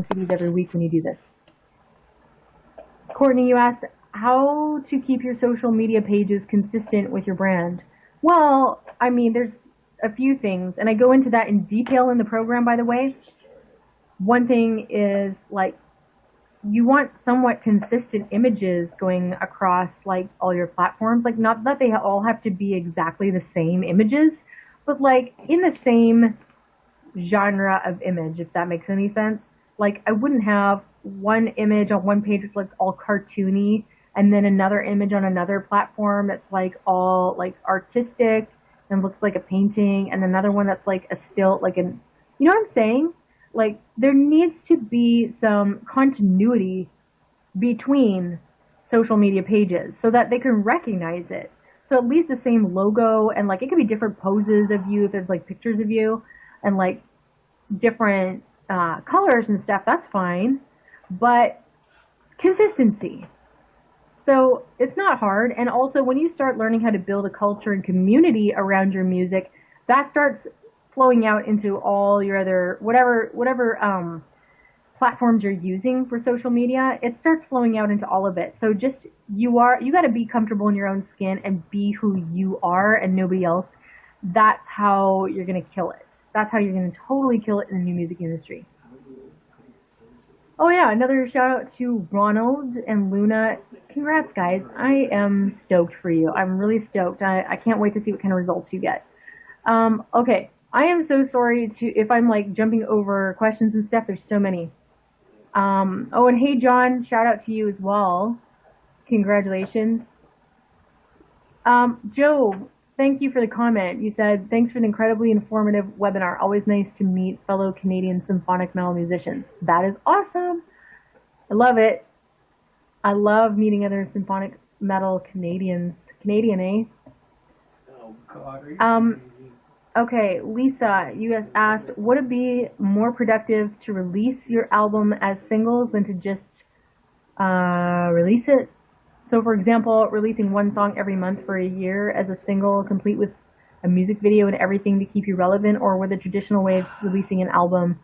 selling CDs every week when you do this. Courtney, you asked how to keep your social media pages consistent with your brand. Well, I mean, there's a few things, and I go into that in detail in the program, by the way. One thing is, like, you want somewhat consistent images going across, like, all your platforms. Like, not that they all have to be exactly the same images, but, like, in the same genre of image, if that makes any sense. Like, I wouldn't have one image on one page that's, like, all cartoony, and then another image on another platform that's, like, all, like, artistic and looks like a painting, and another one that's, like, a still, like, an, you know what I'm saying? Like, there needs to be some continuity between social media pages so that they can recognize it. So at least the same logo, and, like, it could be different poses of you if there's, like, pictures of you, and, like, different colors and stuff, that's fine. But consistency. So it's not hard. And also, when you start learning how to build a culture and community around your music, that starts flowing out into all your other, whatever platforms you're using for social media. It starts flowing out into all of it. So just, you got to be comfortable in your own skin and be who you are and nobody else. That's how you're going to kill it. That's how you're going to totally kill it in the new music industry. Oh yeah, another shout out to Ronald and Luna. Congrats, guys. I am stoked for you. I'm really stoked. I can't wait to see what kind of results you get. Okay, I am so sorry if I'm, like, jumping over questions and stuff. There's so many. Oh, and hey, John, shout out to you as well. Congratulations. Joe, thank you for the comment. You said, thanks for the incredibly informative webinar. Always nice to meet fellow Canadian symphonic metal musicians. That is awesome. I love it. I love meeting other symphonic metal Canadians. Canadian, eh? Oh, God. Okay, Lisa, you guys asked, would it be more productive to release your album as singles than to just release it? So, for example, releasing one song every month for a year as a single, complete with a music video and everything to keep you relevant, or were the traditional ways releasing an album,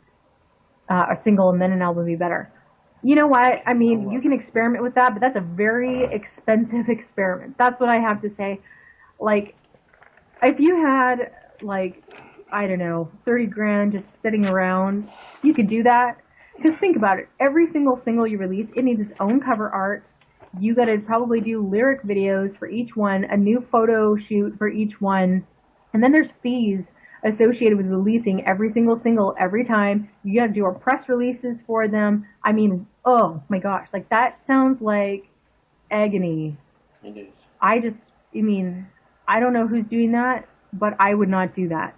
a single and then an album be better? You know what? I mean, you can experiment with that, but that's a very expensive experiment. That's what I have to say. Like, if you had, like, I don't know, 30 grand just sitting around, you could do that. Because think about it. Every single you release, it needs its own cover art. You gotta probably do lyric videos for each one, a new photo shoot for each one, and then there's fees associated with releasing every single every time. You gotta do our press releases for them. I mean, oh my gosh, like, that sounds like agony. It is. I don't know who's doing that, but I would not do that.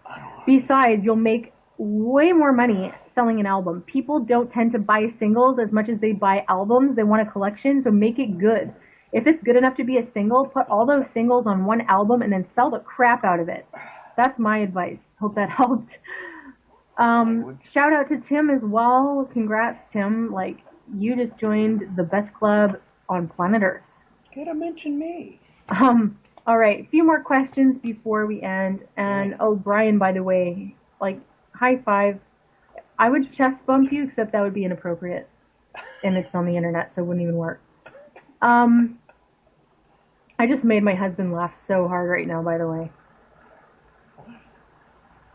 Besides, you'll make way more money selling an album. People don't tend to buy singles as much as they buy albums. They want a collection, so make it good. If it's good enough to be a single, put all those singles on one album and then sell the crap out of it. That's my advice. Hope that helped. Shout out to Tim as well. Congrats, Tim. Like, you just joined the best club on planet Earth. Gotta mention me. All right, a few more questions before we end. And, oh, Brian, by the way, like, high five. I would chest bump you, except that would be inappropriate. And it's on the internet, so it wouldn't even work. I just made my husband laugh so hard right now, by the way.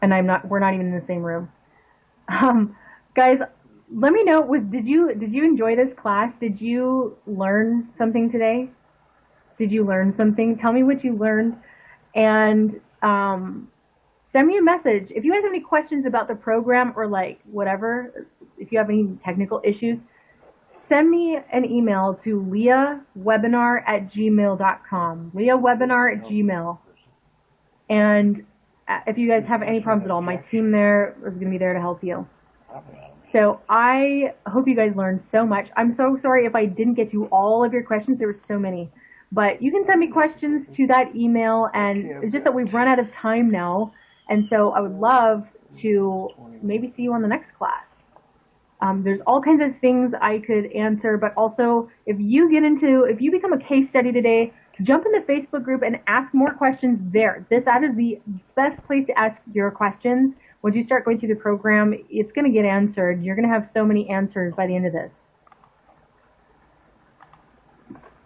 And we're not even in the same room. Guys, let me know, did you enjoy this class? Did you learn something today? Did you learn something? Tell me what you learned. And, send me a message. If you guys have any questions about the program or, like, whatever, if you have any technical issues, send me an email to leahwebinar@gmail.com. leahwebinar@gmail. And if you guys have any problems at all, my team there is going to be there to help you. So I hope you guys learned so much. I'm so sorry if I didn't get to all of your questions. There were so many. But you can send me questions to that email, and it's just that we've run out of time now. And so I would love to maybe see you on the next class. There's all kinds of things I could answer, but also if you become a case study today, jump in the Facebook group and ask more questions there. That is the best place to ask your questions. once you start going through the program, it's going to get answered. You're going to have so many answers by the end of this.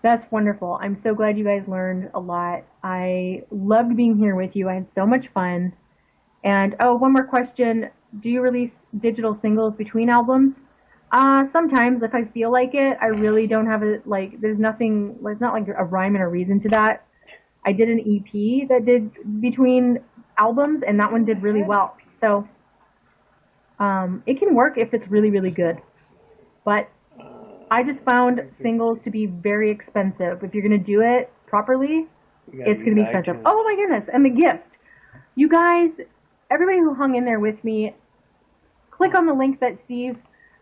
That's wonderful. I'm so glad you guys learned a lot. I loved being here with you. I had so much fun. And, oh, one more question. Do you release digital singles between albums? Sometimes if I feel like it. I really don't have it, like, there's nothing, there's not like a rhyme and a reason to that. I did an EP that did between albums, and that one did really well. So, it can work if it's really, really good. But I just found singles to be very expensive. If you're going to do it properly, it's going to be expensive. Oh my goodness. And the gift. You guys, everybody who hung in there with me, click on the link that Steve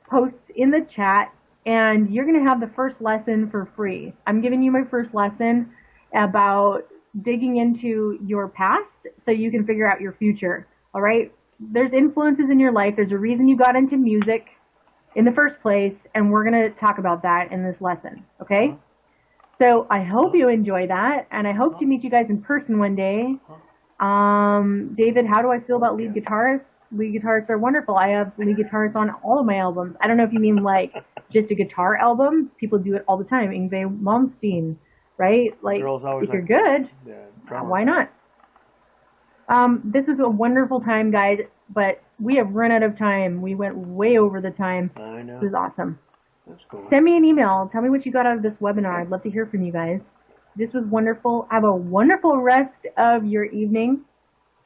posts in the chat, and you're going to have the first lesson for free. I'm giving you my first lesson about digging into your past so you can figure out your future. All right? There's influences in your life. There's a reason you got into music in the first place, and we're going to talk about that in this lesson. Okay? So I hope you enjoy that, and I hope to meet you guys in person one day. David, how do I feel about lead guitarists? Lead guitarists are wonderful. I have lead guitarists on all of my albums. I don't know if you mean like just a guitar album. People do it all the time. Yngwie Malmsteen, right? Like, if you're good, why not? This was a wonderful time, guys, but we have run out of time. We went way over the time. I know. This is awesome. That's cool. Send me an email. Tell me what you got out of this webinar. I'd love to hear from you guys. This was wonderful. Have a wonderful rest of your evening,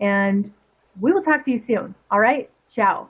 and we will talk to you soon. All right? Ciao.